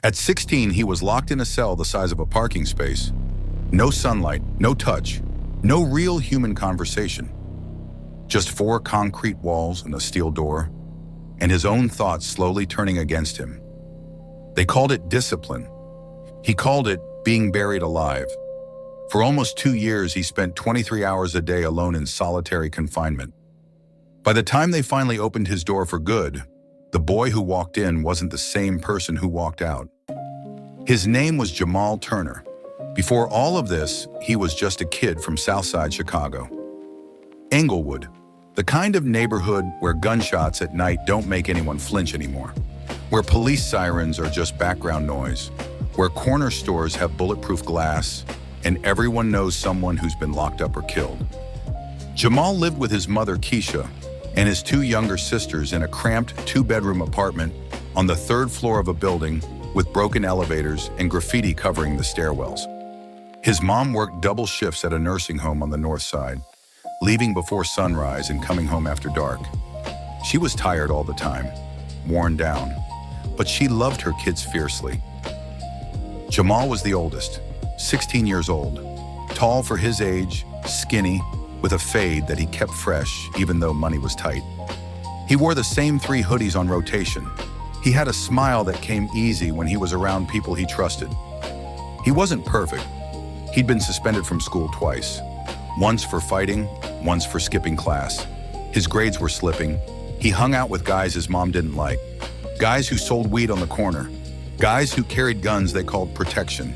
At 16, he was locked in a cell the size of a parking space. No sunlight, no touch, no real human conversation. Just 4 concrete walls and a steel door, and his own thoughts slowly turning against him. They called it discipline. He called it being buried alive. For almost 2 years, he spent 23 hours a day alone in solitary confinement. By the time they finally opened his door for good, the boy who walked in wasn't the same person who walked out. His name was Jamal Turner. Before all of this, he was just a kid from Southside Chicago. Englewood, the kind of neighborhood where gunshots at night don't make anyone flinch anymore, where police sirens are just background noise, where corner stores have bulletproof glass, and everyone knows someone who's been locked up or killed. Jamal lived with his mother, Keisha, and his 2 younger sisters in a cramped 2-bedroom apartment on the 3rd floor of a building with broken elevators and graffiti covering the stairwells. His mom worked double shifts at a nursing home on the north side, leaving before sunrise and coming home after dark. She was tired all the time, worn down, but she loved her kids fiercely. Jamal was the oldest, 16 years old, tall for his age, skinny, with a fade that he kept fresh even though money was tight. He wore the same 3 hoodies on rotation. He had a smile that came easy when he was around people he trusted. He wasn't perfect. He'd been suspended from school twice, once for fighting, once for skipping class. His grades were slipping. He hung out with guys his mom didn't like, guys who sold weed on the corner, guys who carried guns they called protection.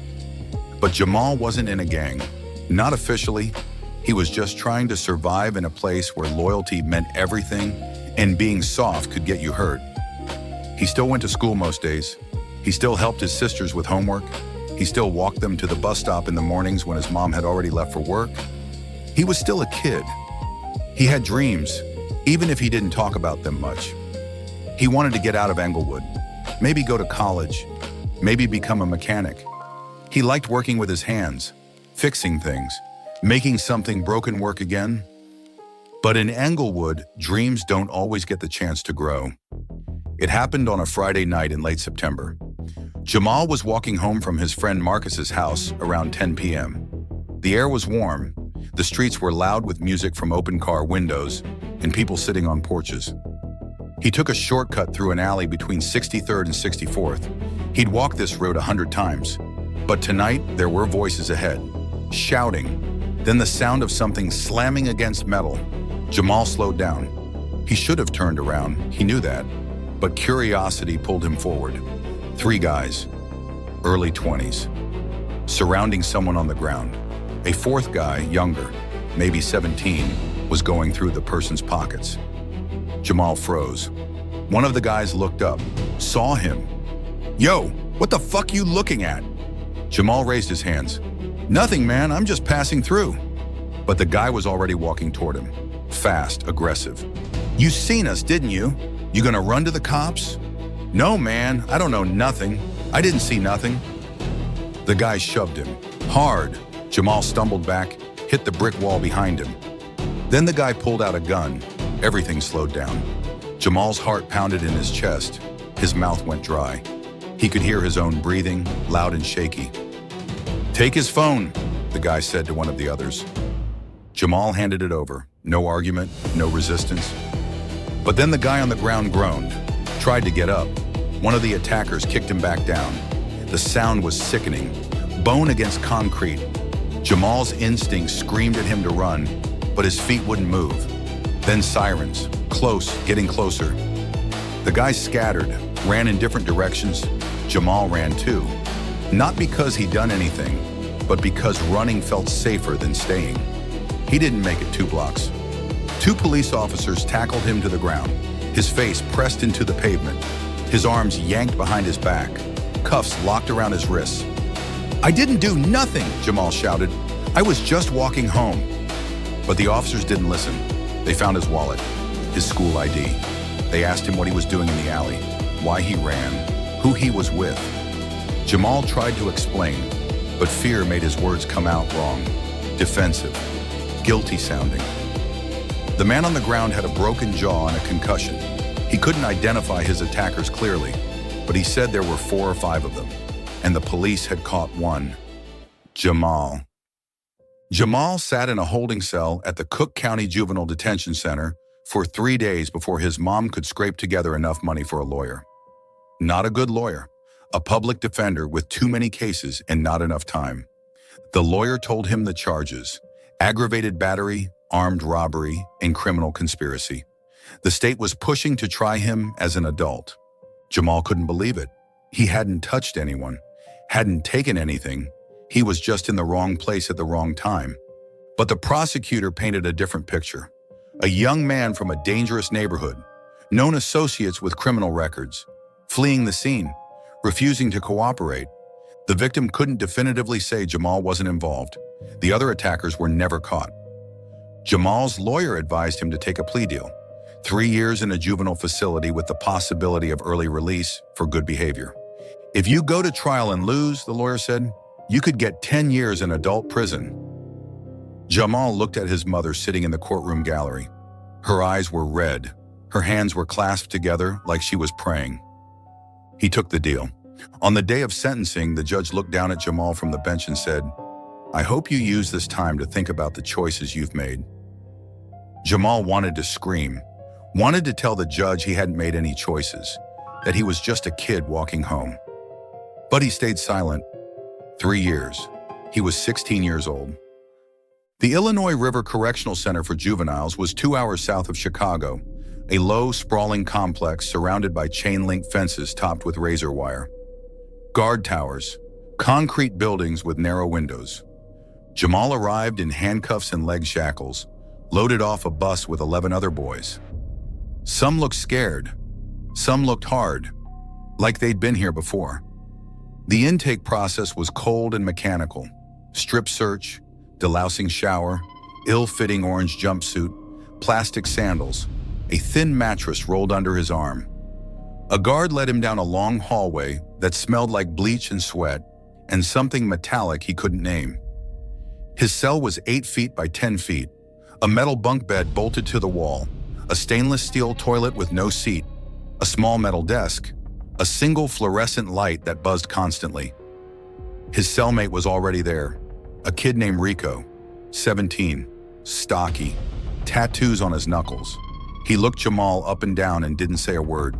But Jamal wasn't in a gang, not officially. He was just trying to survive in a place where loyalty meant everything and being soft could get you hurt. He still went to school most days. He still helped his sisters with homework. He still walked them to the bus stop in the mornings when his mom had already left for work. He was still a kid. He had dreams, even if he didn't talk about them much. He wanted to get out of Englewood, maybe go to college, maybe become a mechanic. He liked working with his hands, fixing things, making something broken work again. But in Englewood, dreams don't always get the chance to grow. It happened on a Friday night in late September. Jamal was walking home from his friend Marcus's house around 10 p.m. The air was warm, the streets were loud with music from open car windows and people sitting on porches. He took a shortcut through an alley between 63rd and 64th. He'd walked this road 100 times, but tonight there were voices ahead, shouting, then the sound of something slamming against metal. Jamal slowed down. He should have turned around, he knew that, but curiosity pulled him forward. 3 guys, early 20s, surrounding someone on the ground. A 4th guy, younger, maybe 17, was going through the person's pockets. Jamal froze. One of the guys looked up, saw him. "Yo, what the fuck you looking at?" Jamal raised his hands. "Nothing, man, I'm just passing through." But the guy was already walking toward him, fast, aggressive. "You seen us, didn't you? You gonna run to the cops?" "No, man, I don't know nothing. I didn't see nothing." The guy shoved him, hard. Jamal stumbled back, hit the brick wall behind him. Then the guy pulled out a gun. Everything slowed down. Jamal's heart pounded in his chest. His mouth went dry. He could hear his own breathing, loud and shaky. "Take his phone," the guy said to one of the others. Jamal handed it over. No argument, no resistance. But then the guy on the ground groaned, tried to get up. One of the attackers kicked him back down. The sound was sickening, bone against concrete. Jamal's instincts screamed at him to run, but his feet wouldn't move. Then sirens, close, getting closer. The guys scattered, ran in different directions. Jamal ran too. Not because he'd done anything, but because running felt safer than staying. He didn't make it 2 blocks. 2 police officers tackled him to the ground, his face pressed into the pavement, his arms yanked behind his back, cuffs locked around his wrists. "I didn't do nothing," Jamal shouted. "I was just walking home." But the officers didn't listen. They found his wallet, his school ID. They asked him what he was doing in the alley, why he ran, who he was with. Jamal tried to explain, but fear made his words come out wrong, defensive, guilty sounding. The man on the ground had a broken jaw and a concussion. He couldn't identify his attackers clearly, but he said there were 4 or 5 of them, and the police had caught one, Jamal. Jamal sat in a holding cell at the Cook County Juvenile Detention Center for 3 days before his mom could scrape together enough money for a lawyer. Not a good lawyer, a public defender with too many cases and not enough time. The lawyer told him the charges: aggravated battery, armed robbery, and criminal conspiracy. The state was pushing to try him as an adult. Jamal couldn't believe it. He hadn't touched anyone, hadn't taken anything. He was just in the wrong place at the wrong time. But the prosecutor painted a different picture. A young man from a dangerous neighborhood, known associates with criminal records, fleeing the scene, refusing to cooperate. The victim couldn't definitively say Jamal wasn't involved. The other attackers were never caught. Jamal's lawyer advised him to take a plea deal: 3 years in a juvenile facility with the possibility of early release for good behavior. If you go to trial and lose, the lawyer said, you could get 10 years in adult prison. Jamal looked at his mother sitting in the courtroom gallery. Her eyes were red. Her hands were clasped together like she was praying. He took the deal. On the day of sentencing, the judge looked down at Jamal from the bench and said, I hope you use this time to think about the choices you've made. Jamal wanted to scream, wanted to tell the judge he hadn't made any choices, that he was just a kid walking home. But he stayed silent. 3 years. He was 16 years old. The Illinois River Correctional Center for Juveniles was 2 hours south of Chicago, a low, sprawling complex surrounded by chain-link fences topped with razor wire. Guard towers, concrete buildings with narrow windows. Jamal arrived in handcuffs and leg shackles, loaded off a bus with 11 other boys. Some looked scared. Some looked hard, like they'd been here before. The intake process was cold and mechanical. Strip search, delousing shower, ill-fitting orange jumpsuit, plastic sandals, a thin mattress rolled under his arm. A guard led him down a long hallway that smelled like bleach and sweat and something metallic he couldn't name. His cell was 8 feet by 10 feet, a metal bunk bed bolted to the wall, a stainless steel toilet with no seat, a small metal desk, a single fluorescent light that buzzed constantly. His cellmate was already there, a kid named Rico, 17, stocky, tattoos on his knuckles. He looked Jamal up and down and didn't say a word.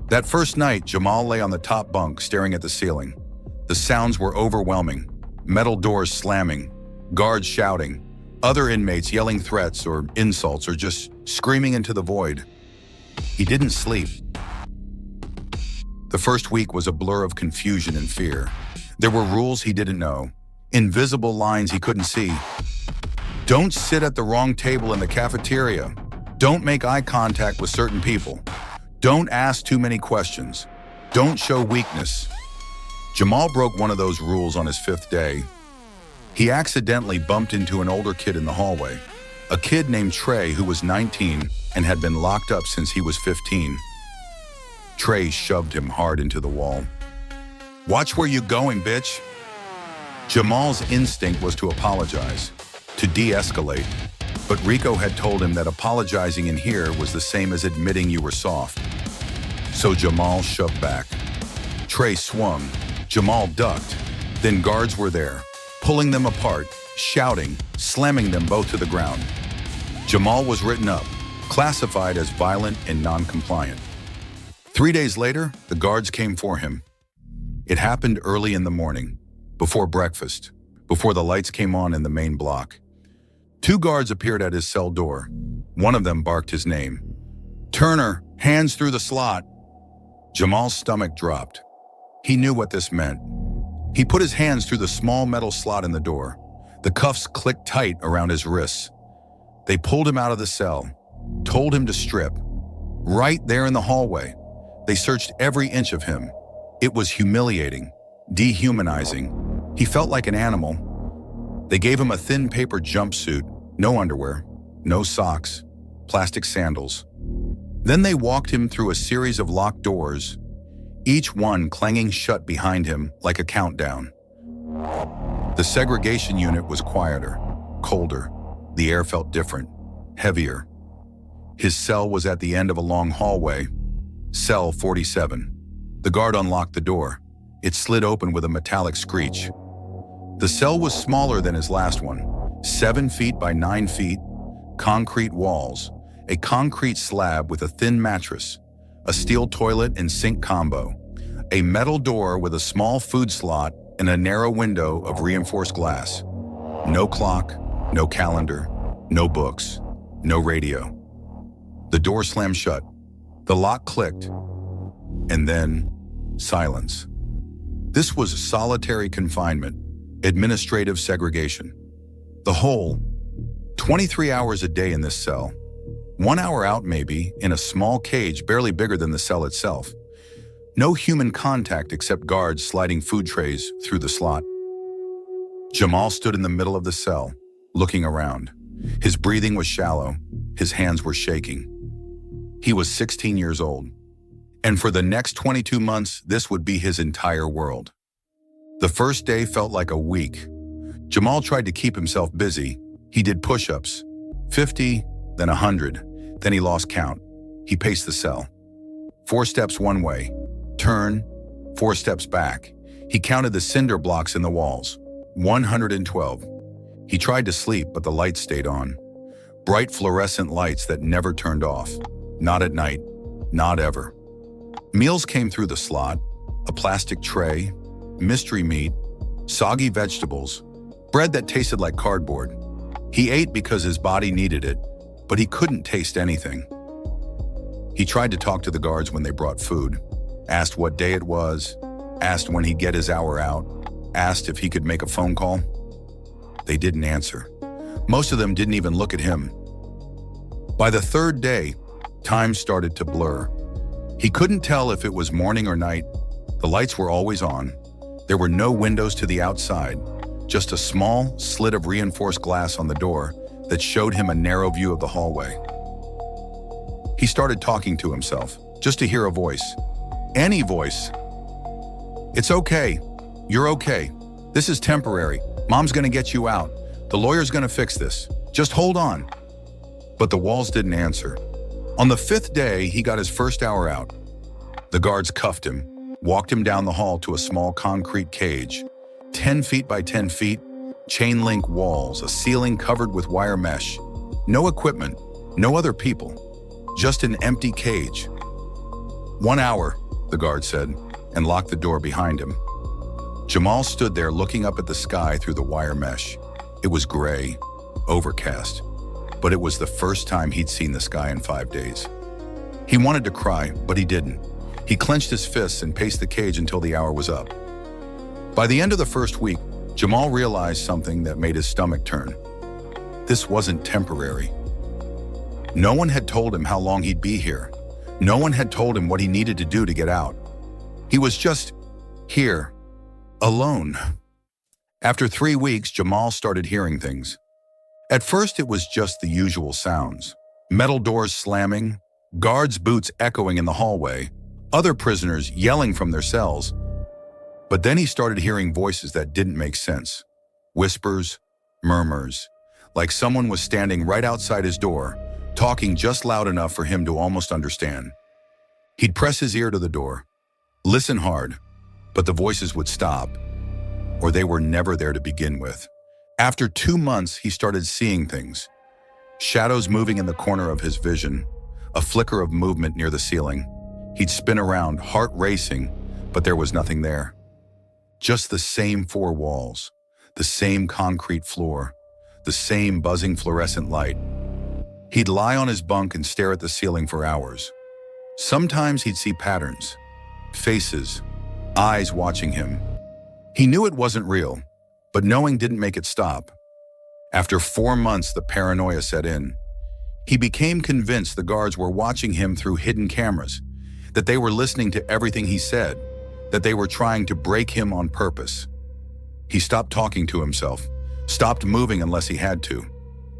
That first night, Jamal lay on the top bunk staring at the ceiling. The sounds were overwhelming, metal doors slamming, guards shouting, other inmates yelling threats or insults or just screaming into the void. He didn't sleep. The first week was a blur of confusion and fear. There were rules he didn't know, invisible lines he couldn't see. Don't sit at the wrong table in the cafeteria. Don't make eye contact with certain people. Don't ask too many questions. Don't show weakness. Jamal broke one of those rules on his 5th day. He accidentally bumped into an older kid in the hallway, a kid named Trey who was 19 and had been locked up since he was 15. Trey shoved him hard into the wall. Watch where you going, bitch. Jamal's instinct was to apologize, to de-escalate, but Rico had told him that apologizing in here was the same as admitting you were soft. So Jamal shoved back. Trey swung. Jamal ducked. Then guards were there, pulling them apart, shouting, slamming them both to the ground. Jamal was written up, classified as violent and non-compliant. 3 days later, the guards came for him. It happened early in the morning, before breakfast, before the lights came on in the main block. 2 guards appeared at his cell door. One of them barked his name. Turner, hands through the slot. Jamal's stomach dropped. He knew what this meant. He put his hands through the small metal slot in the door. The cuffs clicked tight around his wrists. They pulled him out of the cell, told him to strip. Right there in the hallway, they searched every inch of him. It was humiliating, dehumanizing. He felt like an animal. They gave him a thin paper jumpsuit, no underwear, no socks, plastic sandals. Then they walked him through a series of locked doors, each one clanging shut behind him like a countdown. The segregation unit was quieter, colder. The air felt different, heavier. His cell was at the end of a long hallway, cell 47. The guard unlocked the door. It slid open with a metallic screech. The cell was smaller than his last one, 7 feet by 9 feet, concrete walls, a concrete slab with a thin mattress, a steel toilet and sink combo, a metal door with a small food slot and a narrow window of reinforced glass. No clock, no calendar, no books, no radio. The door slammed shut. The lock clicked, and then silence. This was solitary confinement, administrative segregation. The whole, 23 hours a day in this cell. 1 hour out maybe, in a small cage barely bigger than the cell itself. No human contact except guards sliding food trays through the slot. Jamal stood in the middle of the cell, looking around. His breathing was shallow, his hands were shaking. He was 16 years old, and for the next 22 months, this would be his entire world. The first day felt like a week. Jamal tried to keep himself busy. He did push-ups, 50, then 100, then he lost count. He paced the cell. 4 steps one way, turn, 4 steps back. He counted the cinder blocks in the walls, 112. He tried to sleep, but the lights stayed on. Bright fluorescent lights that never turned off. Not at night, not ever. Meals came through the slot, a plastic tray, mystery meat, soggy vegetables, bread that tasted like cardboard. He ate because his body needed it, but he couldn't taste anything. He tried to talk to the guards when they brought food, asked what day it was, asked when he'd get his hour out, asked if he could make a phone call. They didn't answer. Most of them didn't even look at him. By the 3rd day, time started to blur. He couldn't tell if it was morning or night. The lights were always on. There were no windows to the outside, just a small slit of reinforced glass on the door that showed him a narrow view of the hallway. He started talking to himself, just to hear a voice. Any voice. It's okay. You're okay. This is temporary. Mom's gonna get you out. The lawyer's gonna fix this. Just hold on. But the walls didn't answer. On the 5th day, he got his first hour out. The guards cuffed him, walked him down the hall to a small concrete cage, 10 feet by 10 feet, chain link walls, a ceiling covered with wire mesh. No equipment, no other people, just an empty cage. 1 hour, the guard said, and locked the door behind him. Jamal stood there looking up at the sky through the wire mesh. It was gray, overcast, but it was the first time he'd seen the sky in 5 days. He wanted to cry, but he didn't. He clenched his fists and paced the cage until the hour was up. By the end of the first week, Jamal realized something that made his stomach turn. This wasn't temporary. No one had told him how long he'd be here. No one had told him what he needed to do to get out. He was just here, alone. After 3 weeks, Jamal started hearing things. At first, it was just the usual sounds. Metal doors slamming, guards' boots echoing in the hallway, other prisoners yelling from their cells. But then he started hearing voices that didn't make sense. Whispers, murmurs, like someone was standing right outside his door, talking just loud enough for him to almost understand. He'd press his ear to the door, listen hard, but the voices would stop, or they were never there to begin with. After 2 months, he started seeing things. Shadows moving in the corner of his vision, a flicker of movement near the ceiling. He'd spin around, heart racing, but there was nothing there. Just the same 4 walls, the same concrete floor, the same buzzing fluorescent light. He'd lie on his bunk and stare at the ceiling for hours. Sometimes he'd see patterns, faces, eyes watching him. He knew it wasn't real, but knowing didn't make it stop. After 4 months, the paranoia set in. He became convinced the guards were watching him through hidden cameras, that they were listening to everything he said, that they were trying to break him on purpose. He stopped talking to himself, stopped moving unless he had to.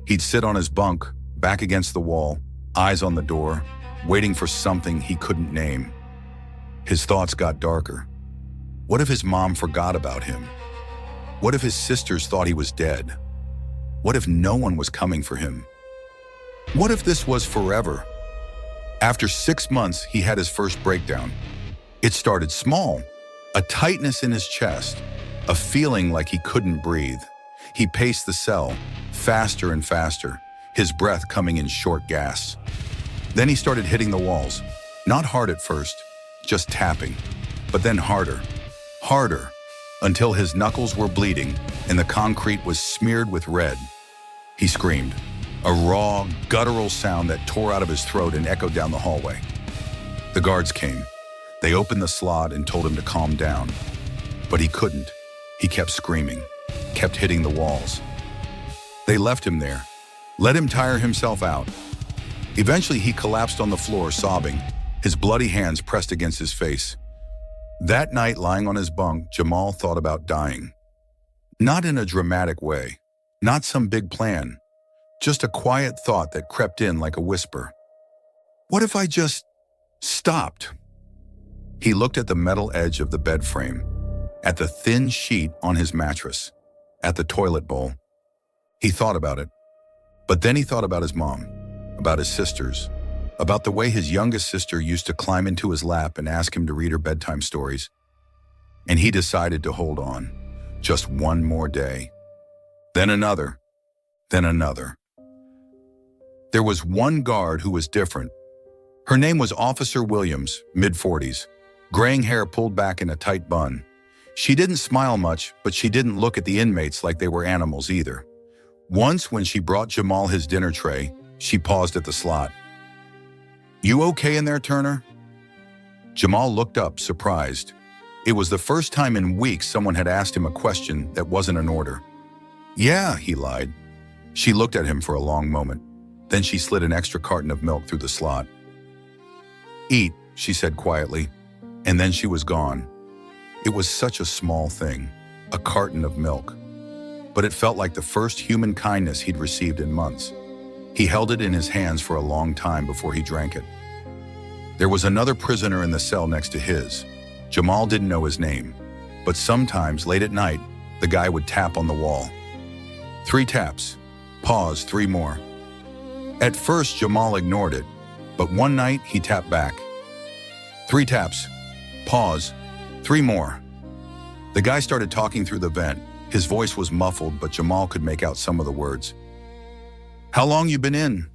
He'd sit on his bunk, back against the wall, eyes on the door, waiting for something he couldn't name. His thoughts got darker. What if his mom forgot about him? What if his sisters thought he was dead? What if no one was coming for him? What if this was forever? After 6 months, he had his first breakdown. It started small, a tightness in his chest, a feeling like he couldn't breathe. He paced the cell, faster and faster, his breath coming in short gasps. Then he started hitting the walls, not hard at first, just tapping, but then harder, harder, until his knuckles were bleeding and the concrete was smeared with red. He screamed, a raw, guttural sound that tore out of his throat and echoed down the hallway. The guards came. They opened the slot and told him to calm down. But he couldn't. He kept screaming, kept hitting the walls. They left him there, let him tire himself out. Eventually, he collapsed on the floor, sobbing, his bloody hands pressed against his face. That night, lying on his bunk, Jamal thought about dying. Not in a dramatic way, not some big plan, just a quiet thought that crept in like a whisper. What if I just stopped? He looked at the metal edge of the bed frame, at the thin sheet on his mattress, at the toilet bowl. He thought about it, but then he thought about his mom, about his sisters, about the way his youngest sister used to climb into his lap and ask him to read her bedtime stories. And he decided to hold on, just one more day. Then another, then another. There was one guard who was different. Her name was Officer Williams, mid-40s, graying hair pulled back in a tight bun. She didn't smile much, but she didn't look at the inmates like they were animals either. Once, when she brought Jamal his dinner tray, she paused at the slot. "You okay in there, Turner?" Jamal looked up, surprised. It was the first time in weeks someone had asked him a question that wasn't an order. "Yeah," he lied. She looked at him for a long moment. Then she slid an extra carton of milk through the slot. "Eat," she said quietly, and then she was gone. It was such a small thing, a carton of milk. But it felt like the first human kindness he'd received in months. He held it in his hands for a long time before he drank it. There was another prisoner in the cell next to his. Jamal didn't know his name, but sometimes late at night, the guy would tap on the wall. 3 taps, pause, 3 more. At first, Jamal ignored it, but one night he tapped back. 3 taps, pause, 3 more. The guy started talking through the vent. His voice was muffled, but Jamal could make out some of the words. "How long you been in?"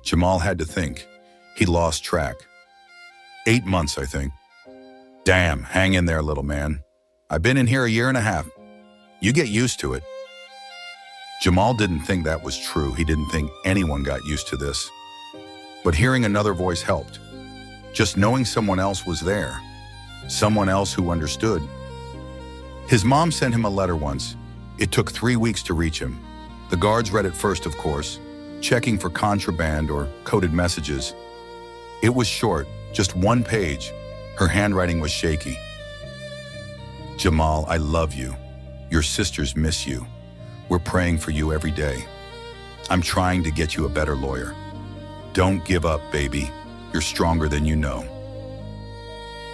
Jamal had to think. He lost track. 8 months, I think. "Damn, hang in there, little man. I've been in here a year and a half. You get used to it." Jamal didn't think that was true. He didn't think anyone got used to this. But hearing another voice helped. Just knowing someone else was there. Someone else who understood. His mom sent him a letter once. It took 3 weeks to reach him. The guards read it first, of course, checking for contraband or coded messages. It was short, just 1 page. Her handwriting was shaky. "Jamal, I love you. Your sisters miss you. We're praying for you every day. I'm trying to get you a better lawyer. Don't give up, baby. You're stronger than you know."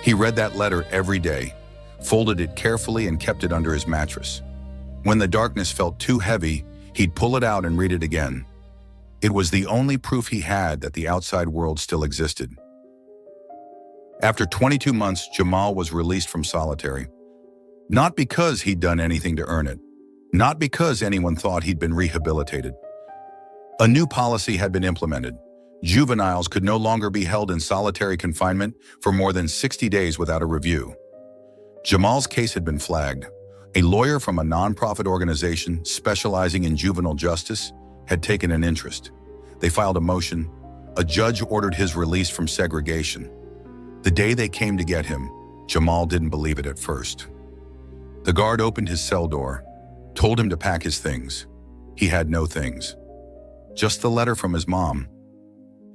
He read that letter every day, folded it carefully and kept it under his mattress. When the darkness felt too heavy, he'd pull it out and read it again. It was the only proof he had that the outside world still existed. After 22 months, Jamal was released from solitary. Not because he'd done anything to earn it. Not because anyone thought he'd been rehabilitated. A new policy had been implemented. Juveniles could no longer be held in solitary confinement for more than 60 days without a review. Jamal's case had been flagged. A lawyer from a nonprofit organization specializing in juvenile justice had taken an interest. They filed a motion. A judge ordered his release from segregation. The day they came to get him, Jamal didn't believe it at first. The guard opened his cell door, told him to pack his things. He had no things. Just the letter from his mom.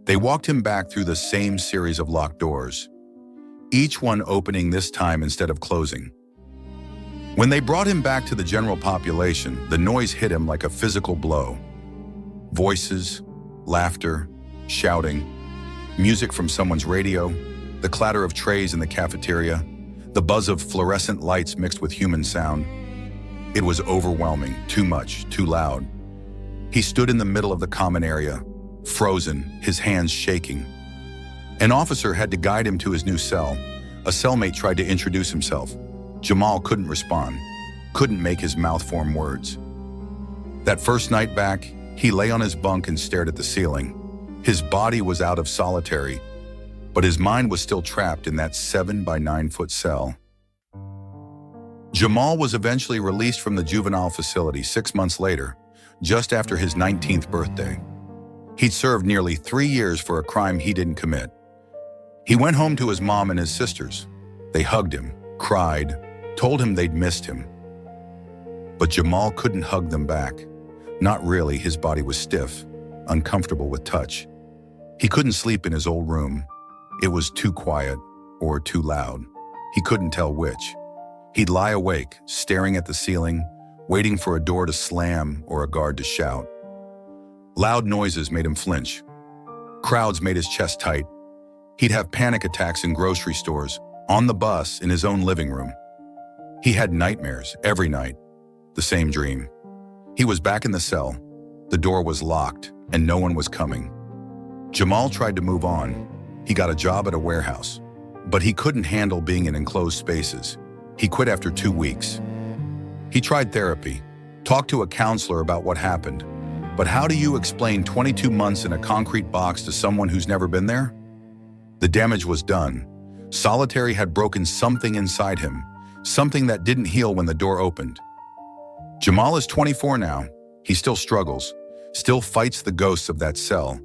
They walked him back through the same series of locked doors, each one opening this time instead of closing. When they brought him back to the general population, the noise hit him like a physical blow. Voices, laughter, shouting, music from someone's radio, the clatter of trays in the cafeteria, the buzz of fluorescent lights mixed with human sound. It was overwhelming, too much, too loud. He stood in the middle of the common area, frozen, his hands shaking. An officer had to guide him to his new cell, A cellmate tried to introduce himself. Jamal couldn't respond, couldn't make his mouth form words. That first night back, he lay on his bunk and stared at the ceiling. His body was out of solitary, but his mind was still trapped in that 7 by 9 foot cell. Jamal was eventually released from the juvenile facility 6 months later, just after his 19th birthday. He'd served nearly 3 years for a crime he didn't commit. He went home to his mom and his sisters. They hugged him, cried, told him they'd missed him. But Jamal couldn't hug them back. Not really. His body was stiff, uncomfortable with touch. He couldn't sleep in his old room. It was too quiet or too loud. He couldn't tell which. He'd lie awake, staring at the ceiling, waiting for a door to slam or a guard to shout. Loud noises made him flinch. Crowds made his chest tight. He'd have panic attacks in grocery stores, on the bus, in his own living room. He had nightmares every night, the same dream. He was back in the cell. The door was locked and no one was coming. Jamal tried to move on. He got a job at a warehouse, but he couldn't handle being in enclosed spaces. He quit after 2 weeks. He tried therapy, talked to a counselor about what happened. But how do you explain 22 months in a concrete box to someone who's never been there? The damage was done. Solitary had broken something inside him, something that didn't heal when the door opened. Jamal is 24 now. He still struggles, still fights the ghosts of that cell,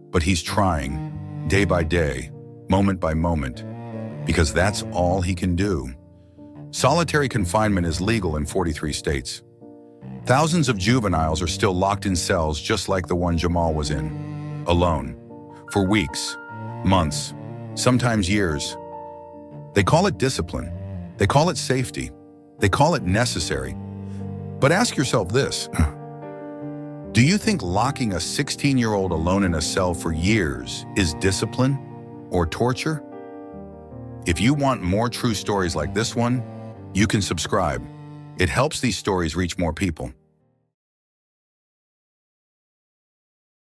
but he's trying, day by day, moment by moment, because that's all he can do. Solitary confinement is legal in 43 states. Thousands of juveniles are still locked in cells just like the one Jamal was in, alone, for weeks, months, sometimes years. They call it discipline. They call it safety. They call it necessary. But ask yourself this. Do you think locking a 16-year-old alone in a cell for years is discipline or torture? If you want more true stories like this one, you can subscribe. It helps these stories reach more people.